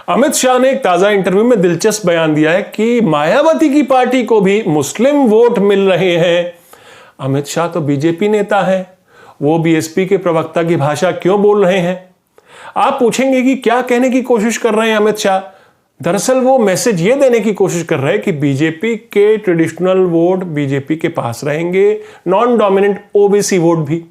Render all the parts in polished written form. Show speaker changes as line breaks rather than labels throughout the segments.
अमित शाह ने एक ताजा इंटरव्यू में दिलचस्प बयान दिया है कि मायावती की पार्टी को भी मुस्लिम वोट मिल रहे हैं। अमित शाह तो बीजेपी नेता है, वो बीएसपी के प्रवक्ता की भाषा क्यों बोल रहे हैं? आप पूछेंगे कि क्या कहने की कोशिश कर रहे हैं अमित शाह? दरअसल वो मैसेज ये देने की कोशिश कर रहे हैं कि बीजेपी के ट्रेडिशनल वोट बीजेपी के पास रहेंगे, नॉन डोमिनेंट ओबीसी वोट भी।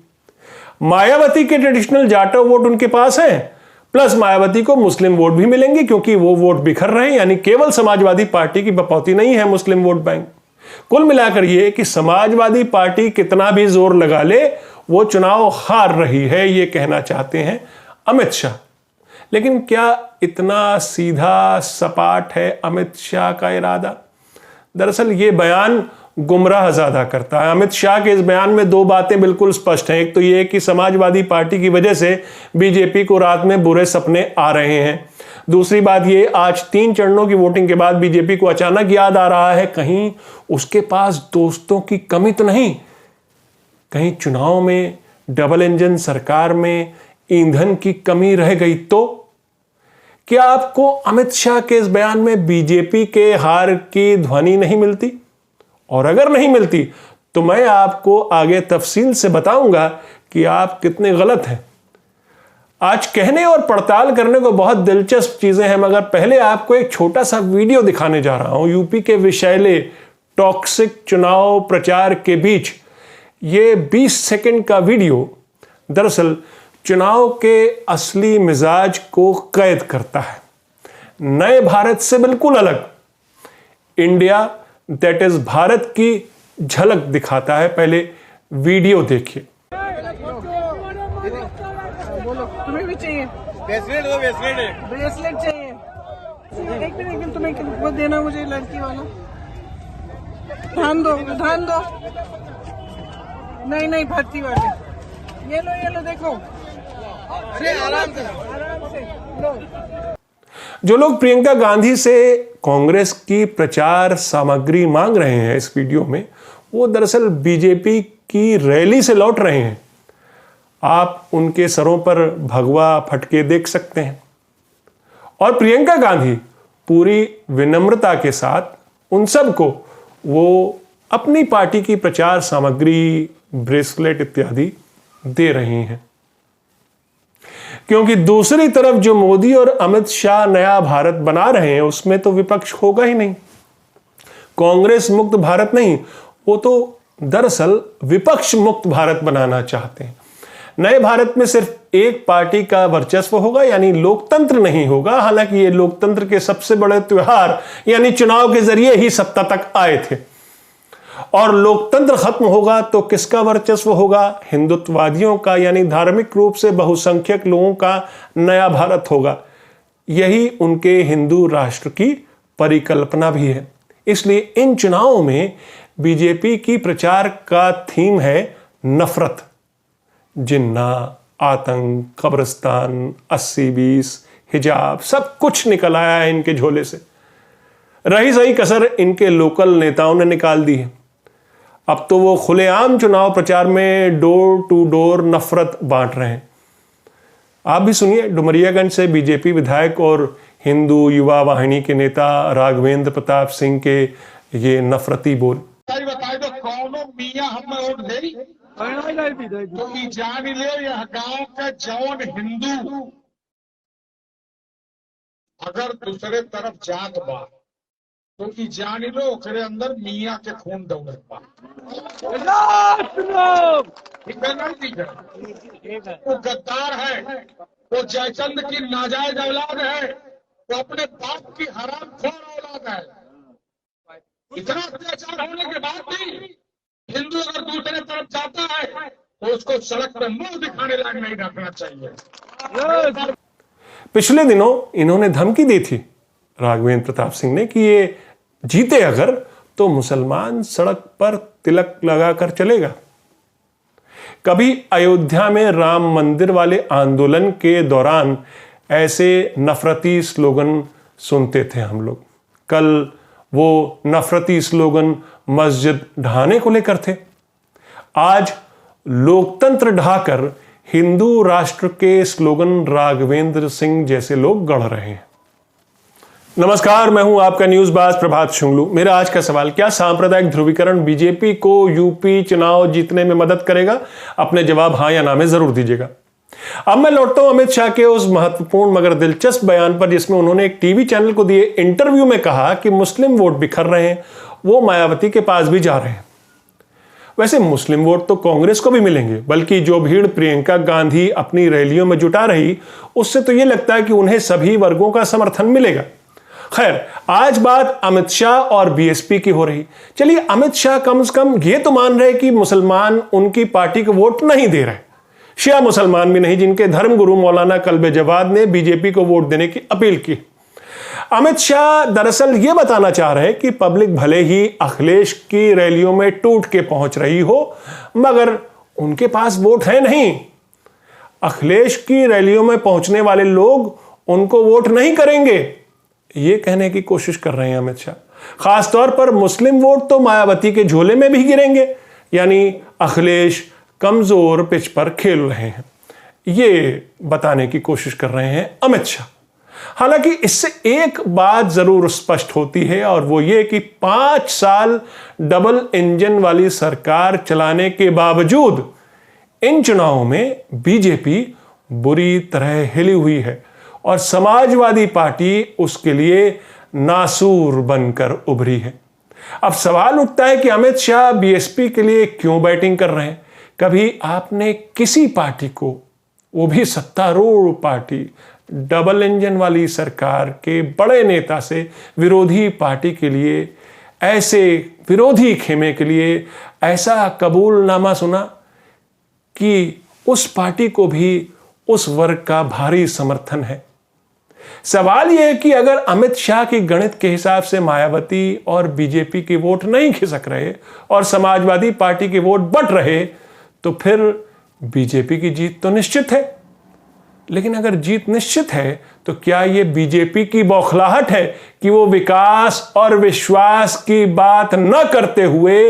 मायावती के ट्रेडिशनल जाटव वोट उनके पास हैं, प्लस मायावती को मुस्लिम वोट भी मिलेंगे क्योंकि वो वोट बिखर रहे हैं, यानी केवल समाजवादी पार्टी की बपौती नहीं है मुस्लिम वोट बैंक। कुल मिलाकर ये कि समाजवादी पार्टी कितना भी जोर लगा ले वो चुनाव हार रही है, ये कहना चाहते हैं अमित शाह। लेकिन क्या इतना सीधा सपाट है अमित शाह का इरादा? दरअसल ये बयान गुमराह ज़्यादा करता है। अमित शाह के इस बयान में दो बातें बिल्कुल स्पष्ट हैं। एक तो ये कि समाजवादी पार्टी की वजह से बीजेपी को रात में बुरे सपने आ रहे हैं। दूसरी बात ये, आज 3 चरणों की वोटिंग के बाद बीजेपी को अचानक याद आ रहा है कहीं उसके पास दोस्तों की कमी तो नहीं, कहीं चुनाव में डबल इंजन सरकार में ईंधन की कमी रह गई तो? क्या आपको अमित शाह के इस बयान में बीजेपी के हार की ध्वनि नहीं मिलती? और अगर नहीं मिलती तो मैं आपको आगे तफसील से बताऊंगा कि आप कितने गलत हैं। आज कहने और पड़ताल करने को बहुत दिलचस्प चीजें हैं, मगर पहले आपको एक छोटा सा वीडियो दिखाने जा रहा हूं। यूपी के विषैले टॉक्सिक चुनाव प्रचार के बीच ये 20 सेकंड का वीडियो दरअसल चुनाव के असली मिजाज को कैद करता है। नए भारत से बिल्कुल अलग, इंडिया दैट इज भारत की झलक दिखाता है। पहले वीडियो देखिए।
बोलो, तुम्हें भी चाहिए ब्रेसलेट? दो ब्रेसलेट चाहिए। एक मिनट, तुम्हें वो देना मुझे लड़की वाला। ध्यान दो। नहीं भर्ती वाले। ये लो देखो। अरे आराम से लो।
जो लोग प्रियंका गांधी से कांग्रेस की प्रचार सामग्री मांग रहे हैं इस वीडियो में, वो दरअसल बीजेपी की रैली से लौट रहे हैं। आप उनके सरों पर भगवा फटके देख सकते हैं। और प्रियंका गांधी पूरी विनम्रता के साथ उन सबको वो अपनी पार्टी की प्रचार सामग्री, ब्रेसलेट इत्यादि दे रही हैं। क्योंकि दूसरी तरफ जो मोदी और अमित शाह नया भारत बना रहे हैं उसमें तो विपक्ष होगा ही नहीं। कांग्रेस मुक्त भारत नहीं, वो तो दरअसल विपक्ष मुक्त भारत बनाना चाहते हैं। नए भारत में सिर्फ एक पार्टी का वर्चस्व होगा, यानी लोकतंत्र नहीं होगा। हालांकि ये लोकतंत्र के सबसे बड़े त्योहार यानी चुनाव के जरिए ही सत्ता तक आए थे। और लोकतंत्र खत्म होगा तो किसका वर्चस्व होगा? हिंदुत्ववादियों का, यानी धार्मिक रूप से बहुसंख्यक लोगों का नया भारत होगा। यही उनके हिंदू राष्ट्र की परिकल्पना भी है। इसलिए इन चुनावों में बीजेपी की प्रचार का थीम है नफरत। जिन्ना, आतंक, कब्रिस्तान, 80-20, हिजाब, सब कुछ निकल आया है इनके झोले से। रही सही कसर इनके लोकल नेताओं ने निकाल दी है। अब तो वो खुलेआम चुनाव प्रचार में डोर टू डोर नफरत बांट रहे हैं। आप भी सुनिए डुमरियागंज से बीजेपी विधायक और हिंदू युवा वाहिनी के नेता राघवेंद्र प्रताप सिंह के ये नफरती बोल।
बताए तो कौनो मियाँ हमें वोट दे तो जान ले यह गांव के जौन हिंदू अगर दूसरे तरफ जात बा तो की जान लो ओकरे अंदर मियाँ के खून दौड़त बा। ठीक है ना? ठीक है। वो गद्दार है, वो जयचंद की नाजायज औलाद है, वो अपने बाप की हरामखोर औलाद है। इतना अत्याचार होने के बाद भी हिंदू अगर दूसरे तरफ जाता है तो उसको सड़क पर मुंह दिखाने लायक नहीं रखना चाहिए।
पिछले दिनों इन्होंने धमकी दी थी राघवेंद्र प्रताप सिंह ने कि ये जीते अगर तो मुसलमान सड़क पर तिलक लगाकर चलेगा। कभी अयोध्या में राम मंदिर वाले आंदोलन के दौरान ऐसे नफरती स्लोगन सुनते थे हम लोग। कल वो नफरती स्लोगन मस्जिद ढहाने को लेकर थे। आज लोकतंत्र ढहाकर हिंदू राष्ट्र के स्लोगन राघवेंद्र सिंह जैसे लोग गढ़ रहे हैं। नमस्कार, मैं हूं आपका न्यूज़बाज प्रभात शुंगलू। मेरा आज का सवाल, क्या सांप्रदायिक ध्रुवीकरण बीजेपी को यूपी चुनाव जीतने में मदद करेगा? अपने जवाब हां या ना में जरूर दीजिएगा। अब मैं लौटता हूं अमित शाह के उस महत्वपूर्ण मगर दिलचस्प बयान पर, जिसमें उन्होंने एक टीवी चैनल को दिए इंटरव्यू में कहा कि मुस्लिम वोट बिखर रहे हैं, वो मायावती के पास भी जा रहे हैं। वैसे मुस्लिम वोट तो कांग्रेस को भी मिलेंगे, बल्कि जो भीड़ प्रियंका गांधी अपनी रैलियों में जुटा रही, उससे तो यह लगता है कि उन्हें सभी वर्गों का समर्थन मिलेगा। खैर, आज बात अमित शाह और बीएसपी की हो रही। चलिए, अमित शाह कम से कम ये तो मान रहे कि मुसलमान उनकी पार्टी को वोट नहीं दे रहे, शिया मुसलमान भी नहीं, जिनके धर्मगुरु मौलाना कल्बे जवाद ने बीजेपी को वोट देने की अपील की। अमित शाह दरअसल ये बताना चाह रहे हैं कि पब्लिक भले ही अखिलेश की रैलियों में टूट के पहुंच रही हो, मगर उनके पास वोट है नहीं। अखिलेश की रैलियों में पहुंचने वाले लोग उनको वोट नहीं करेंगे, ये कहने की कोशिश कर रहे हैं अमित शाह। खासतौर पर मुस्लिम वोट तो मायावती के झोले में भी गिरेंगे, यानी अखिलेश कमजोर पिच पर खेल रहे हैं, ये बताने की कोशिश कर रहे हैं अमित शाह। हालांकि इससे एक बात जरूर स्पष्ट होती है, और वो ये कि 5 साल डबल इंजन वाली सरकार चलाने के बावजूद इन चुनावों में बीजेपी बुरी तरह हिली हुई है, और समाजवादी पार्टी उसके लिए नासूर बनकर उभरी है। अब सवाल उठता है कि अमित शाह बीएसपी के लिए क्यों बैटिंग कर रहे हैं? कभी आपने किसी पार्टी को, वो भी सत्तारूढ़ पार्टी, डबल इंजन वाली सरकार के बड़े नेता से विरोधी पार्टी के लिए, ऐसे विरोधी खेमे के लिए ऐसा कबूलनामा सुना कि उस पार्टी को भी उस वर्ग का भारी समर्थन है? सवाल यह है कि अगर अमित शाह की गणित के हिसाब से मायावती और बीजेपी के वोट नहीं खिसक रहे और समाजवादी पार्टी के वोट बट रहे, तो फिर बीजेपी की जीत तो निश्चित है। लेकिन अगर जीत निश्चित है, तो क्या यह बीजेपी की बौखलाहट है कि वो विकास और विश्वास की बात न करते हुए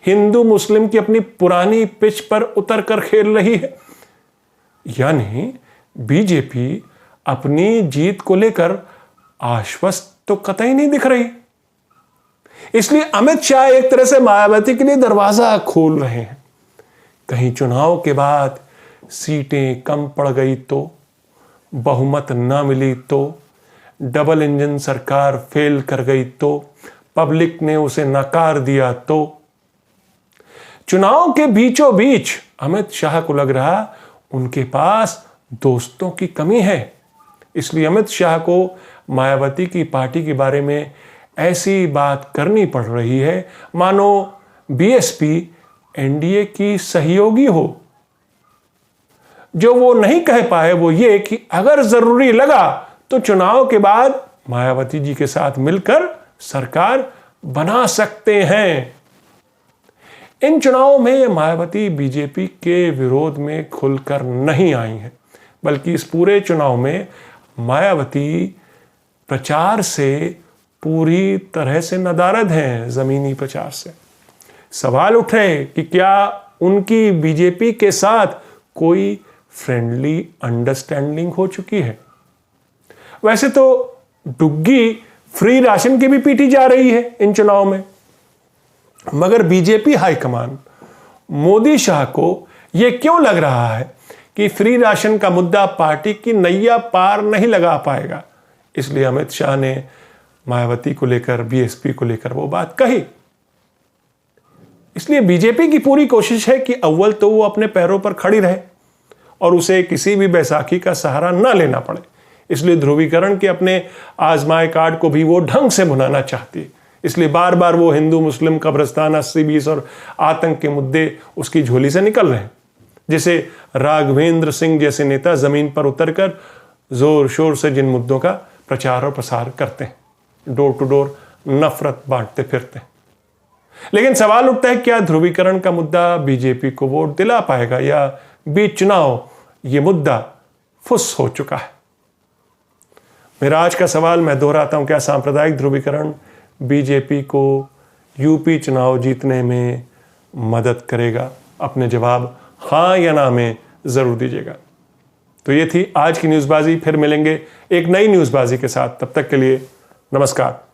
हिंदू मुस्लिम की अपनी पुरानी पिच पर उतर कर खेल रही है? यानी बीजेपी अपनी जीत को लेकर आश्वस्त तो कतई नहीं दिख रही। इसलिए अमित शाह एक तरह से मायावती के लिए दरवाजा खोल रहे हैं। कहीं चुनाव के बाद सीटें कम पड़ गई तो, बहुमत न मिली तो, डबल इंजन सरकार फेल कर गई तो, पब्लिक ने उसे नकार दिया तो, चुनाव के बीचों बीच अमित शाह को लग रहा उनके पास दोस्तों की कमी है। इसलिए अमित शाह को मायावती की पार्टी के बारे में ऐसी बात करनी पड़ रही है मानो बीएसपी एनडीए की सहयोगी हो। जो वो नहीं कह पाए वो ये कि अगर जरूरी लगा तो चुनाव के बाद मायावती जी के साथ मिलकर सरकार बना सकते हैं। इन चुनावों में मायावती बीजेपी के विरोध में खुलकर नहीं आई हैं, बल्कि इस पूरे चुनाव में मायावती प्रचार से पूरी तरह से नदारद हैं, जमीनी प्रचार से। सवाल उठे कि क्या उनकी बीजेपी के साथ कोई फ्रेंडली अंडरस्टैंडिंग हो चुकी है? वैसे तो डुग्गी फ्री राशन की भी पीटी जा रही है इन चुनाव में, मगर बीजेपी हाईकमान मोदी शाह को यह क्यों लग रहा है कि फ्री राशन का मुद्दा पार्टी की नैया पार नहीं लगा पाएगा, इसलिए अमित शाह ने मायावती को लेकर, बीएसपी को लेकर वो बात कही। इसलिए बीजेपी की पूरी कोशिश है कि अव्वल तो वो अपने पैरों पर खड़ी रहे और उसे किसी भी बैसाखी का सहारा न लेना पड़े। इसलिए ध्रुवीकरण के अपने आजमाए कार्ड को भी वो ढंग से भुनाना चाहती है। इसलिए बार बार वो हिंदू मुस्लिम कब्रिस्तान 80-20 और आतंक के मुद्दे उसकी झोली से निकल रहे हैं, जिसे राघवेंद्र सिंह जैसे नेता जमीन पर उतरकर जोर शोर से जिन मुद्दों का प्रचार और प्रसार करते हैं, डोर टू डोर नफरत बांटते फिरते हैं। लेकिन सवाल उठता है, क्या ध्रुवीकरण का मुद्दा बीजेपी को वोट दिला पाएगा या बीच चुनाव ये मुद्दा फुस हो चुका है? मेरा आज का सवाल मैं दोहराता हूं, क्या सांप्रदायिक ध्रुवीकरण बीजेपी को यूपी चुनाव जीतने में मदद करेगा? अपने जवाब हां या ना में जरूर दीजिएगा। तो ये थी आज की न्यूज़बाजी। फिर मिलेंगे एक नई न्यूज़बाजी के साथ। तब तक के लिए नमस्कार।